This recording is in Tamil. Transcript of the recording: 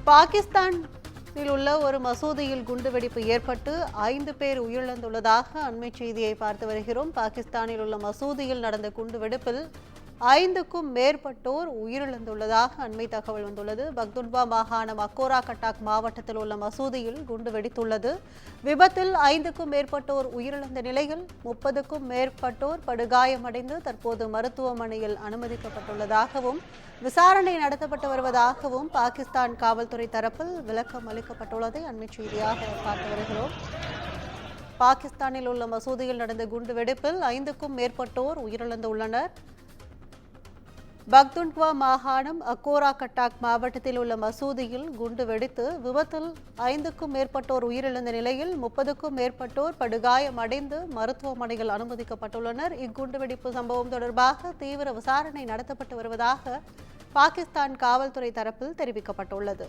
பாகிஸ்தானில் உள்ள ஒரு மசூதியில் குண்டுவெடிப்பு ஏற்பட்டு 5 பேர் உயிரிழந்துள்ளதாக அண்மை செய்தியை பார்த்து வருகிறோம். பாகிஸ்தானில் உள்ள மசூதியில் நடந்த குண்டுவெடிப்பில் 5க்கும் மேற்பட்டோர் உயிரிழந்துள்ளதாக அண்மை தகவல் வந்துள்ளது. பக்துன்வா மாகாணம் அக்கோரா கட்டாக் மாவட்டத்தில் உள்ள மசூதியில் குண்டு வெடித்துள்ளது. விபத்தில் 5க்கும் மேற்பட்டோர் உயிரிழந்த நிலையில் 30க்கும் மேற்பட்டோர் படுகாயமடைந்து தற்போது மருத்துவமனையில் அனுமதிக்கப்பட்டுள்ளதாகவும் விசாரணை நடத்தப்பட்டு வருவதாகவும் பாகிஸ்தான் காவல்துறை தரப்பில் விளக்கம் அளிக்கப்பட்டுள்ளதை அண்மை செய்தியாக பார்த்து வருகிறோம். பாகிஸ்தானில் உள்ள மசூதியில் நடந்த குண்டு வெடிப்பில் 5க்கும் மேற்பட்டோர் உயிரிழந்துள்ளனர். பக்துன்வா மாகாணம் அக்கோரா கட்டாக் மாவட்டத்தில் உள்ள மசூதியில் குண்டு வெடித்து விபத்தில் 5க்கும் மேற்பட்டோர் உயிரிழந்த நிலையில் 30க்கும் மேற்பட்டோர் படுகாயமடைந்து மருத்துவமனையில் அனுமதிக்கப்பட்டுள்ளனர். இக்குண்டுவெடிப்பு சம்பவம் தொடர்பாக தீவிர விசாரணை நடத்தப்பட்டு வருவதாக பாகிஸ்தான் காவல்துறை தரப்பில் தெரிவிக்கப்பட்டுள்ளது.